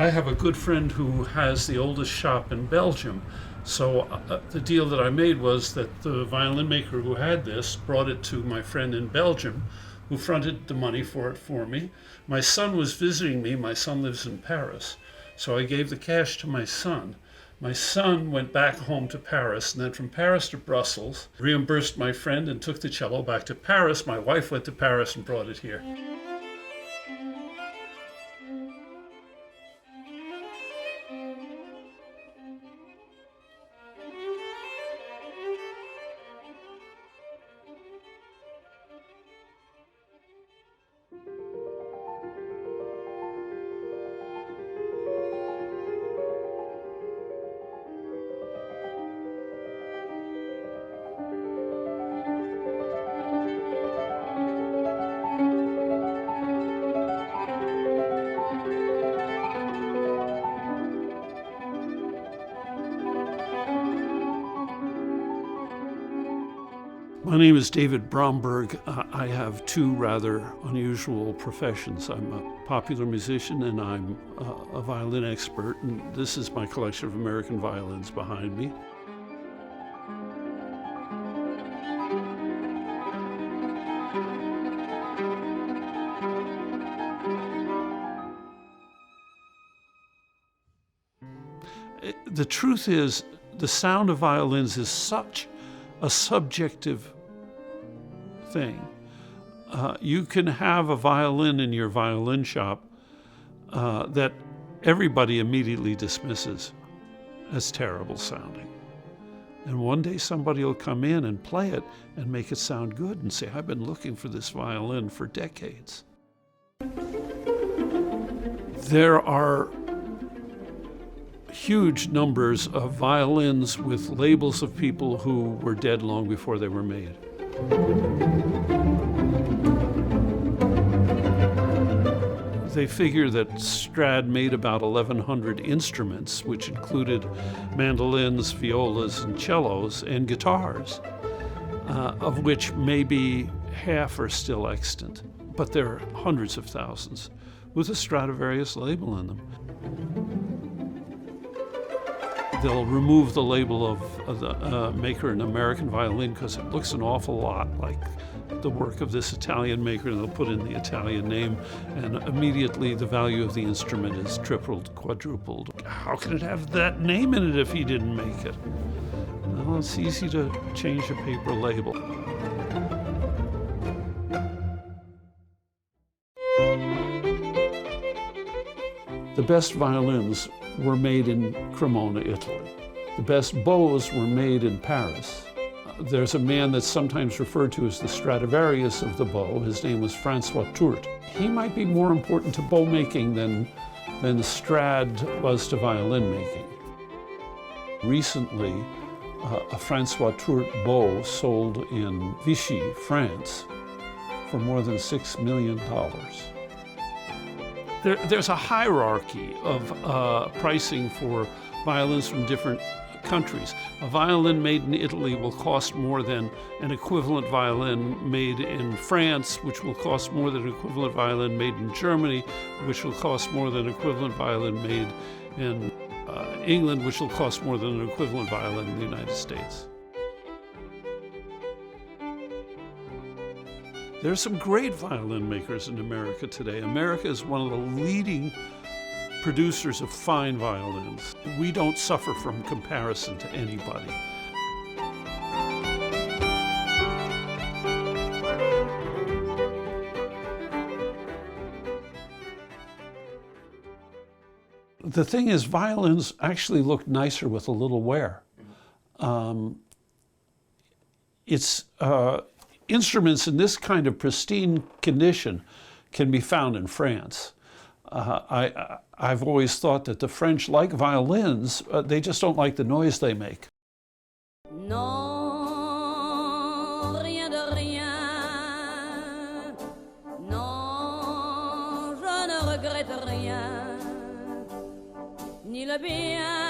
I have a good friend who has the oldest shop in Belgium. So the deal that I made was that the violin maker who had this brought it to my friend in Belgium, who fronted the money for it for me. My son was visiting me. My son lives in Paris. So I gave the cash to my son. My son went back home to Paris, and then from Paris to Brussels, reimbursed my friend and took the cello back to Paris. My wife went to Paris and brought it here. My name is David Bromberg. I have two rather unusual professions. I'm a popular musician and I'm a violin expert, and this is my collection of American violins behind me. The truth is, the sound of violins is such a subjective thing. You can have a violin in your violin shop that everybody immediately dismisses as terrible sounding. And one day somebody will come in and play it and make it sound good and say, I've been looking for this violin for decades. There are huge numbers of violins with labels of people who were dead long before they were made. They figure that Strad made about 1,100 instruments, which included mandolins, violas, and cellos, and guitars, of which maybe half are still extant. But there are hundreds of thousands with a Stradivarius label in them. They'll remove the label of the maker in American Violin because it looks an awful lot like the work of this Italian maker, and they'll put in the Italian name, and immediately the value of the instrument is tripled, quadrupled. How can it have that name in it if he didn't make it? Well, it's easy to change a paper label. The best violins were made in Cremona, Italy. The best bows were made in Paris. There's a man that's sometimes referred to as the Stradivarius of the bow. His name was Francois Tourt. He might be more important to bow making than Strad was to violin making. Recently, a Francois Tourt bow sold in Vichy, France, for more than $6 million. There's a hierarchy of pricing for violins from different countries. A violin made in Italy will cost more than an equivalent violin made in France, which will cost more than an equivalent violin made in Germany, which will cost more than an equivalent violin made in England, which will cost more than an equivalent violin in the United States. There are some great violin makers in America today. America is one of the leading producers of fine violins. We don't suffer from comparison to anybody. The thing is, violins actually look nicer with a little wear. Instruments in this kind of pristine condition can be found in France. I've always thought that the French like violins, they just don't like the noise they make. Non, rien de rien. Non, je ne regrette rien. Ni le bien